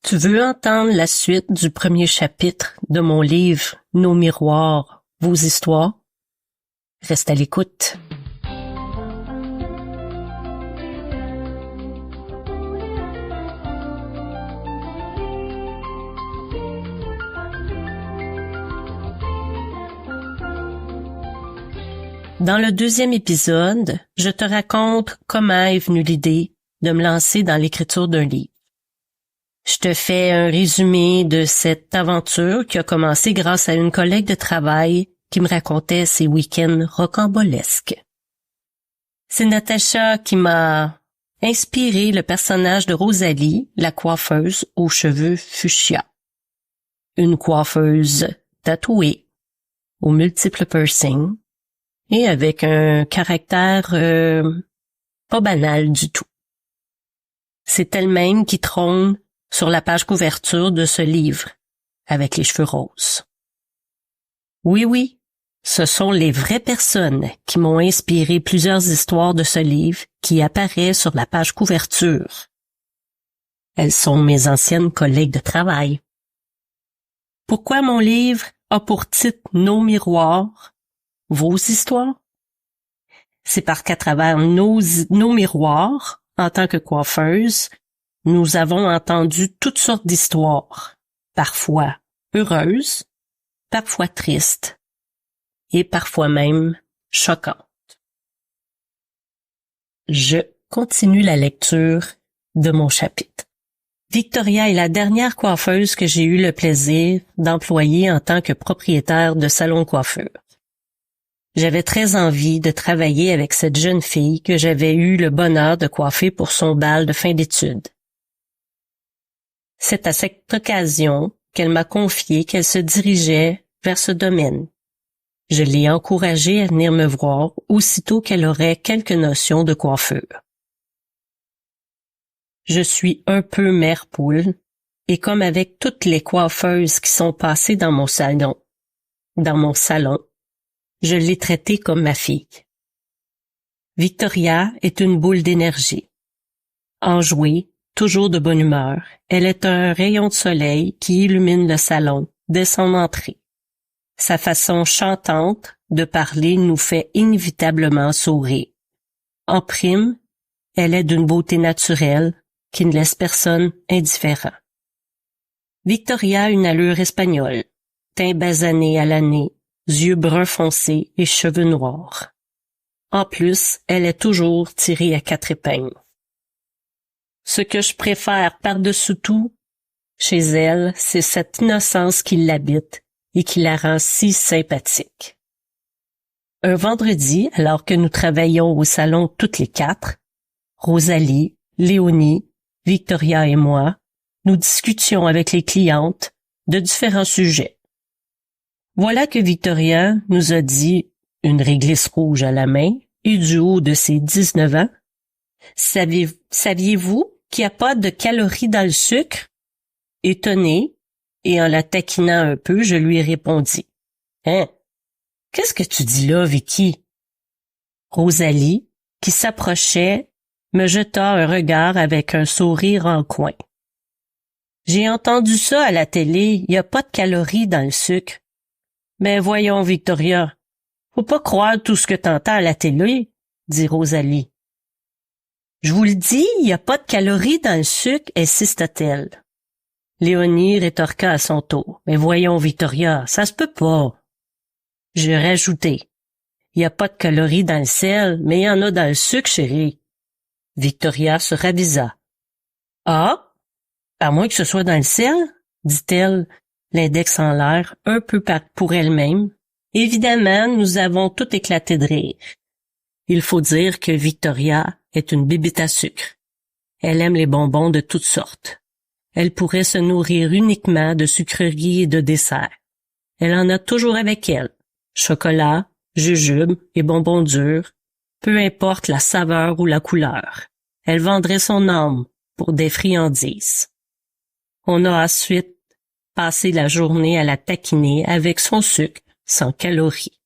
Tu veux entendre la suite du premier chapitre de mon livre « Nos miroirs, vos histoires » ? Reste à l'écoute. Dans le deuxième épisode, je te raconte comment est venue l'idée de me lancer dans l'écriture d'un livre. Je te fais un résumé de cette aventure qui a commencé grâce à une collègue de travail qui me racontait ses week-ends rocambolesques. C'est Natacha qui m'a inspiré le personnage de Rosalie, la coiffeuse aux cheveux fuchsia. Une coiffeuse tatouée, aux multiples piercings et avec un caractère pas banal du tout. C'est elle-même qui trône sur la page couverture de ce livre, avec les cheveux roses. Oui, ce sont les vraies personnes qui m'ont inspiré plusieurs histoires de ce livre qui apparaît sur la page couverture. Elles sont mes anciennes collègues de travail. Pourquoi mon livre a pour titre « Nos miroirs, vos histoires » ? C'est parce qu'à travers nos miroirs, en tant que coiffeuse, nous avons entendu toutes sortes d'histoires, parfois heureuses, parfois tristes et parfois même choquantes. Je continue la lecture de mon chapitre. Victoria est la dernière coiffeuse que j'ai eu le plaisir d'employer en tant que propriétaire de salon de coiffure. J'avais très envie de travailler avec cette jeune fille que j'avais eu le bonheur de coiffer pour son bal de fin d'études. C'est à cette occasion qu'elle m'a confié qu'elle se dirigeait vers ce domaine. Je l'ai encouragée à venir me voir aussitôt qu'elle aurait quelques notions de coiffure. Je suis un peu mère poule, et comme avec toutes les coiffeuses qui sont passées dans mon salon, je l'ai traitée comme ma fille. Victoria est une boule d'énergie. Enjouée, toujours de bonne humeur, elle est un rayon de soleil qui illumine le salon dès son entrée. Sa façon chantante de parler nous fait inévitablement sourire. En prime, elle est d'une beauté naturelle qui ne laisse personne indifférent. Victoria a une allure espagnole, teint basané à l'année, yeux bruns foncés et cheveux noirs. En plus, elle est toujours tirée à 4 épingles. Ce que je préfère par-dessus tout chez elle, c'est cette innocence qui l'habite et qui la rend si sympathique. Un vendredi, alors que nous travaillions au salon toutes les 4, Rosalie, Léonie, Victoria et moi, nous discutions avec les clientes de différents sujets. Voilà que Victoria nous a dit, une réglisse rouge à la main et du haut de ses 19 ans, « Saviez-vous qu'il n'y a pas de calories dans le sucre? » Étonnée, et en la taquinant un peu, je lui répondis. « Hein? Qu'est-ce que tu dis là, Vicky? » Rosalie, qui s'approchait, me jeta un regard avec un sourire en coin. « J'ai entendu ça à la télé, il n'y a pas de calories dans le sucre. » « Mais voyons, Victoria, faut pas croire tout ce que t'entends à la télé, » dit Rosalie. « Je vous le dis, il n'y a pas de calories dans le sucre, insista-t-elle. Léonie rétorqua à son tour. « Mais voyons, Victoria, ça se peut pas. » Je rajoutai. « Il n'y a pas de calories dans le sel, mais il y en a dans le sucre, chérie. » Victoria se ravisa. « Ah, à moins que ce soit dans le sel, » dit-elle, l'index en l'air, un peu pour elle-même. Évidemment, nous avons tout éclaté de rire. Il faut dire que Victoria est une bébite à sucre. Elle aime les bonbons de toutes sortes. Elle pourrait se nourrir uniquement de sucreries et de desserts. Elle en a toujours avec elle. Chocolat, jujubes et bonbons durs, peu importe la saveur ou la couleur. Elle vendrait son âme pour des friandises. On a ensuite passé la journée à la taquiner avec son sucre sans calories.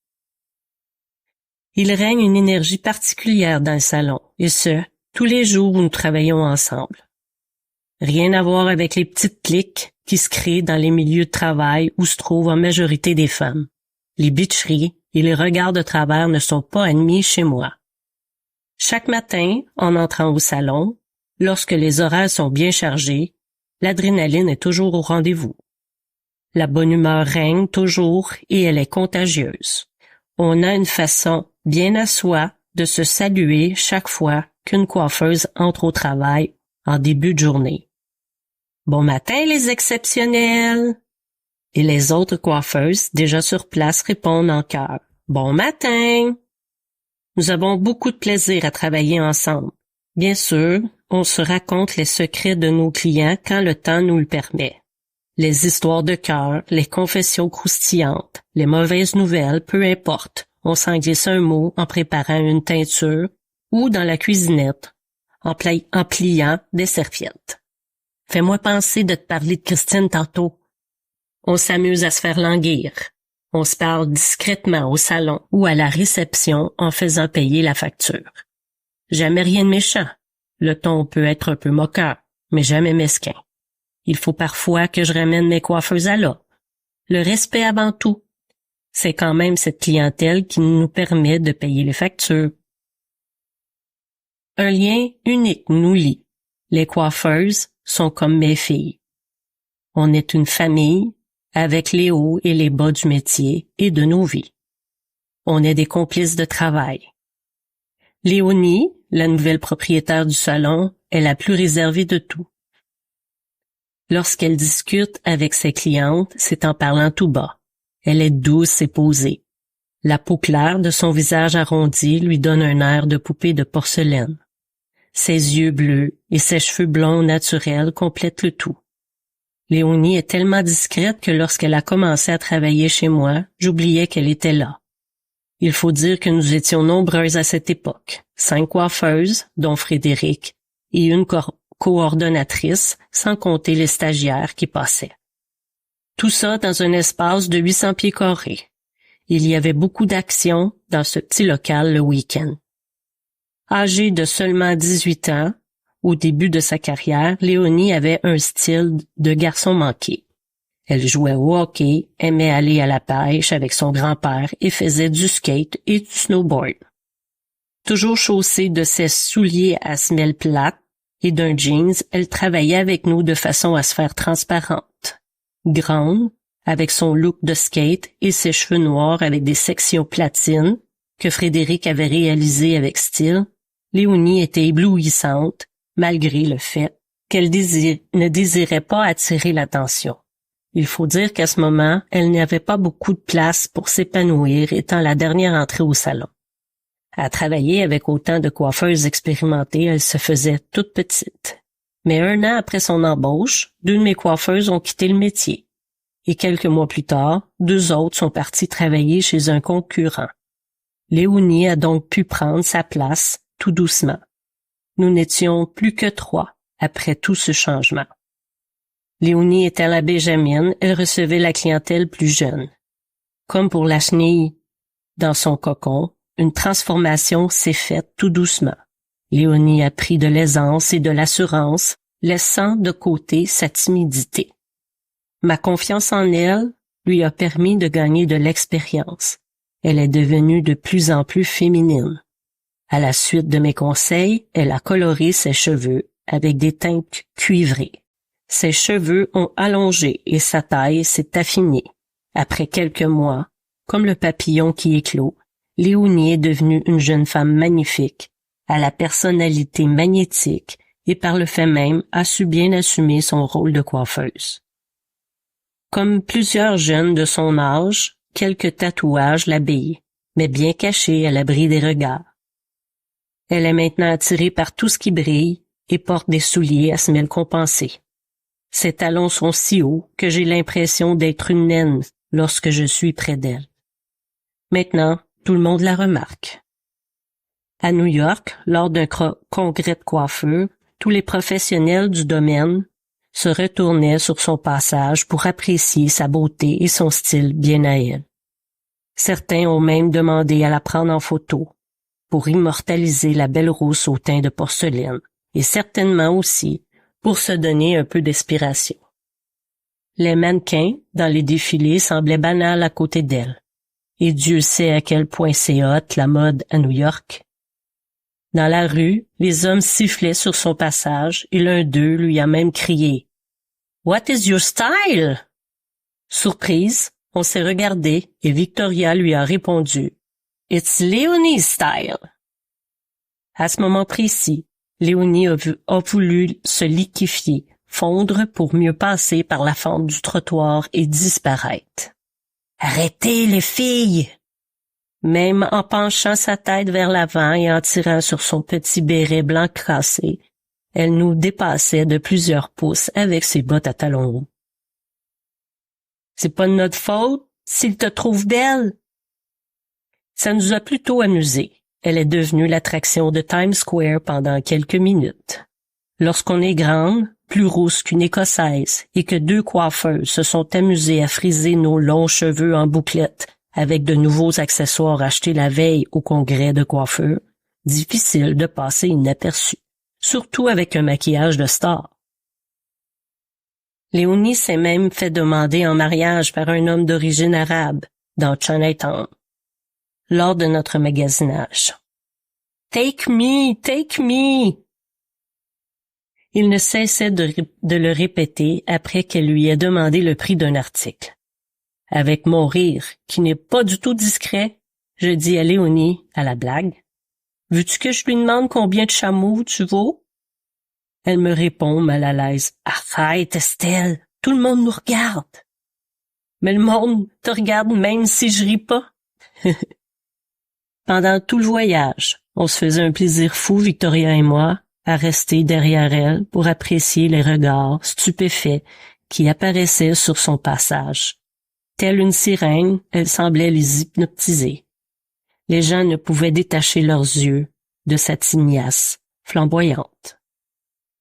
Il règne une énergie particulière dans le salon, et ce, tous les jours où nous travaillons ensemble. Rien à voir avec les petites cliques qui se créent dans les milieux de travail où se trouvent en majorité des femmes. Les bitcheries et les regards de travers ne sont pas admis chez moi. Chaque matin, en entrant au salon, lorsque les horaires sont bien chargés, l'adrénaline est toujours au rendez-vous. La bonne humeur règne toujours et elle est contagieuse. On a une façon bien à soi de se saluer chaque fois qu'une coiffeuse entre au travail en début de journée. Bon matin les exceptionnels! Et les autres coiffeuses déjà sur place répondent en chœur. Bon matin! Nous avons beaucoup de plaisir à travailler ensemble. Bien sûr, on se raconte les secrets de nos clients quand le temps nous le permet. Les histoires de cœur, les confessions croustillantes, les mauvaises nouvelles, peu importe. On s'en glisse un mot en préparant une teinture ou dans la cuisinette, en pliant des serviettes. Fais-moi penser de te parler de Christine tantôt. On s'amuse à se faire languir. On se parle discrètement au salon ou à la réception en faisant payer la facture. Jamais rien de méchant. Le ton peut être un peu moqueur, mais jamais mesquin. Il faut parfois que je ramène mes coiffeuses à là. Le respect avant tout. C'est quand même cette clientèle qui nous permet de payer les factures. Un lien unique nous lie. Les coiffeuses sont comme mes filles. On est une famille avec les hauts et les bas du métier et de nos vies. On est des complices de travail. Léonie, la nouvelle propriétaire du salon, est la plus réservée de tout. Lorsqu'elle discute avec ses clientes, c'est en parlant tout bas. Elle est douce et posée. La peau claire de son visage arrondi lui donne un air de poupée de porcelaine. Ses yeux bleus et ses cheveux blonds naturels complètent le tout. Léonie est tellement discrète que lorsqu'elle a commencé à travailler chez moi, j'oubliais qu'elle était là. Il faut dire que nous étions nombreuses à cette époque, 5 coiffeuses, dont Frédéric, et une coordonnatrice, sans compter les stagiaires qui passaient. Tout ça dans un espace de 800 pieds carrés. Il y avait beaucoup d'action dans ce petit local le week-end. Âgée de seulement 18 ans, au début de sa carrière, Léonie avait un style de garçon manqué. Elle jouait au hockey, aimait aller à la pêche avec son grand-père et faisait du skate et du snowboard. Toujours chaussée de ses souliers à semelles plates et d'un jeans, elle travaillait avec nous de façon à se faire transparente. Grande, avec son look de skate et ses cheveux noirs avec des sections platines que Frédéric avait réalisées avec style, Léonie était éblouissante malgré le fait qu'elle ne désirait pas attirer l'attention. Il faut dire qu'à ce moment, elle n'avait pas beaucoup de place pour s'épanouir étant la dernière entrée au salon. À travailler avec autant de coiffeuses expérimentées, elle se faisait toute petite. Mais 1 an après son embauche, 2 de mes coiffeuses ont quitté le métier. Et quelques mois plus tard, 2 autres sont parties travailler chez un concurrent. Léonie a donc pu prendre sa place tout doucement. Nous n'étions plus que 3 après tout ce changement. Léonie était à la Benjamine, elle recevait la clientèle plus jeune. Comme pour la chenille dans son cocon, une transformation s'est faite tout doucement. Léonie a pris de l'aisance et de l'assurance, laissant de côté sa timidité. Ma confiance en elle lui a permis de gagner de l'expérience. Elle est devenue de plus en plus féminine. À la suite de mes conseils, elle a coloré ses cheveux avec des teintes cuivrées. Ses cheveux ont allongé et sa taille s'est affinée. Après quelques mois, comme le papillon qui éclot, Léonie est devenue une jeune femme magnifique, à la personnalité magnétique et par le fait même a su bien assumer son rôle de coiffeuse. Comme plusieurs jeunes de son âge, quelques tatouages l'habillent, mais bien cachés à l'abri des regards. Elle est maintenant attirée par tout ce qui brille et porte des souliers à semelles compensées. Ses talons sont si hauts que j'ai l'impression d'être une naine lorsque je suis près d'elle. Maintenant, tout le monde la remarque. À New York, lors d'un congrès de coiffure, tous les professionnels du domaine se retournaient sur son passage pour apprécier sa beauté et son style bien à elle. Certains ont même demandé à la prendre en photo pour immortaliser la belle rousse au teint de porcelaine et certainement aussi pour se donner un peu d'inspiration. Les mannequins dans les défilés semblaient banals à côté d'elle. Et Dieu sait à quel point c'est hot la mode à New York. Dans la rue, les hommes sifflaient sur son passage et l'un d'eux lui a même crié « What is your style? » Surprise, on s'est regardé et Victoria lui a répondu « It's Léonie's style. » À ce moment précis, Léonie a voulu se liquéfier, fondre pour mieux passer par la fente du trottoir et disparaître. « Arrêtez les filles! » Même en penchant sa tête vers l'avant et en tirant sur son petit béret blanc cassé, elle nous dépassait de plusieurs pouces avec ses bottes à talons hauts. C'est pas de notre faute s'il te trouve belle. Ça nous a plutôt amusés. Elle est devenue l'attraction de Times Square pendant quelques minutes. Lorsqu'on est grande, plus rousse qu'une Écossaise, et que deux coiffeuses se sont amusées à friser nos longs cheveux en bouclettes avec de nouveaux accessoires achetés la veille au congrès de coiffure, difficile de passer inaperçu, surtout avec un maquillage de star. Léonie s'est même fait demander en mariage par un homme d'origine arabe dans Chinatown, lors de notre magasinage. « Take me, take me !» Il ne cessait de le répéter après qu'elle lui ait demandé le prix d'un article. Avec mon rire, qui n'est pas du tout discret, je dis à Léonie, à la blague, « Veux-tu que je lui demande combien de chameaux tu vaux? » Elle me répond mal à l'aise, « Arrête, Estelle, tout le monde nous regarde. » « Mais le monde te regarde même si je ris pas. » Pendant tout le voyage, on se faisait un plaisir fou, Victoria et moi, à rester derrière elle pour apprécier les regards stupéfaits qui apparaissaient sur son passage. Telle une sirène, elle semblait les hypnotiser. Les gens ne pouvaient détacher leurs yeux de sa tignasse flamboyante.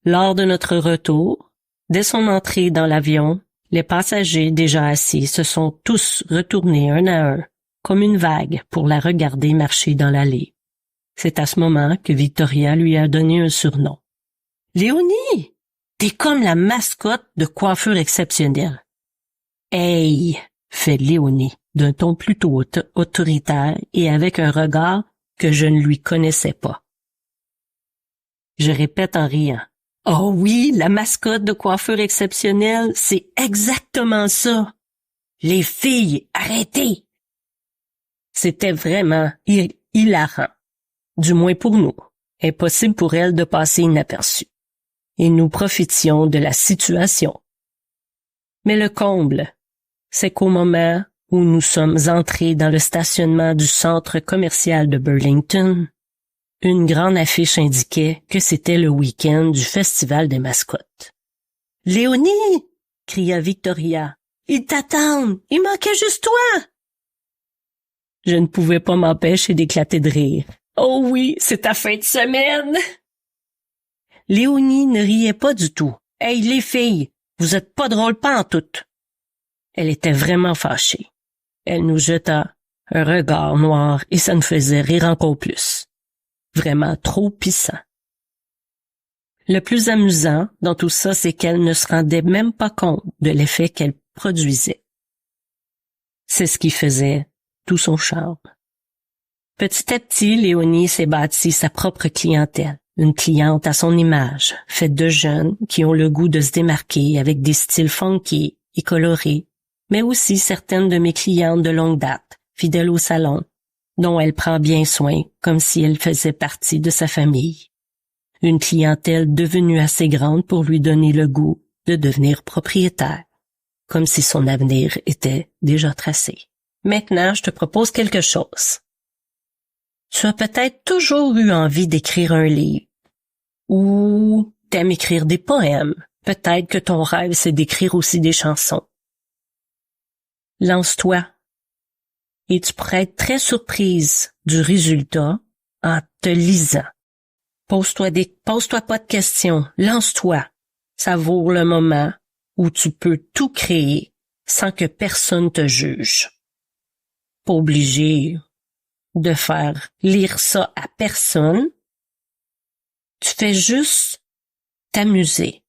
Lors de notre retour, dès son entrée dans l'avion, les passagers déjà assis se sont tous retournés un à un, comme une vague, pour la regarder marcher dans l'allée. C'est à ce moment que Victoria lui a donné un surnom. « Léonie, t'es comme la mascotte de Coiffure Exceptionnelle. »« Hey !» fait Léonie, d'un ton plutôt autoritaire et avec un regard que je ne lui connaissais pas. Je répète en riant. « Oh oui, la mascotte de Coiffure Exceptionnelle, c'est exactement ça. Les filles, arrêtez! » C'était vraiment hilarant. Du moins pour nous. Impossible pour elle de passer inaperçue. Et nous profitions de la situation. Mais le comble, c'est qu'au moment où nous sommes entrés dans le stationnement du centre commercial de Burlington, une grande affiche indiquait que c'était le week-end du Festival des mascottes. « Léonie! » cria Victoria. « Ils t'attendent! Il manquait juste toi! » Je ne pouvais pas m'empêcher d'éclater de rire. « Oh oui, c'est ta fin de semaine! » Léonie ne riait pas du tout. « Hey, les filles, vous êtes pas drôles pantoute! » Elle était vraiment fâchée. Elle nous jeta un regard noir et ça nous faisait rire encore plus. Vraiment trop pissant. Le plus amusant dans tout ça, c'est qu'elle ne se rendait même pas compte de l'effet qu'elle produisait. C'est ce qui faisait tout son charme. Petit à petit, Léonie s'est bâtie sa propre clientèle, une cliente à son image, faite de jeunes qui ont le goût de se démarquer avec des styles funky et colorés, mais aussi certaines de mes clientes de longue date, fidèles au salon, dont elle prend bien soin, comme si elle faisait partie de sa famille. Une clientèle devenue assez grande pour lui donner le goût de devenir propriétaire, comme si son avenir était déjà tracé. Maintenant, je te propose quelque chose. Tu as peut-être toujours eu envie d'écrire un livre, ou t'aimes écrire des poèmes. Peut-être que ton rêve, c'est d'écrire aussi des chansons. Lance-toi. Et tu pourrais être très surprise du résultat en te lisant. Pose-toi pas de questions. Lance-toi. Ça vaut le moment où tu peux tout créer sans que personne te juge. Pas obligé de faire lire ça à personne. Tu fais juste t'amuser.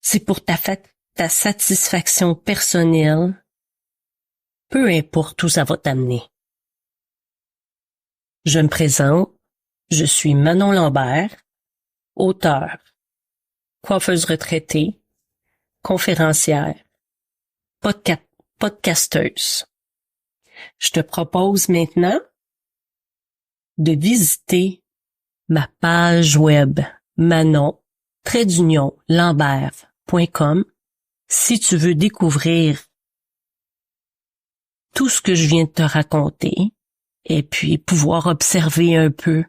c'est pour ta satisfaction personnelle, peu importe où ça va t'amener. Je me présente, je suis Manon Lambert, auteure, coiffeuse retraitée, conférencière, podcasteuse. Je te propose maintenant de visiter ma page web manon-lambert.com si tu veux découvrir tout ce que je viens de te raconter et puis pouvoir observer un peu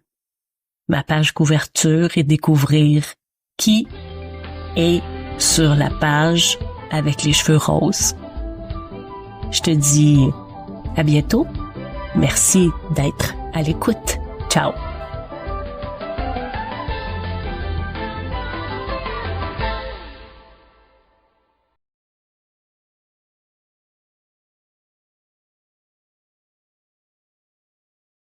ma page couverture et découvrir qui est sur la page avec les cheveux roses. Je te dis à bientôt. Merci d'être à l'écoute. Ciao.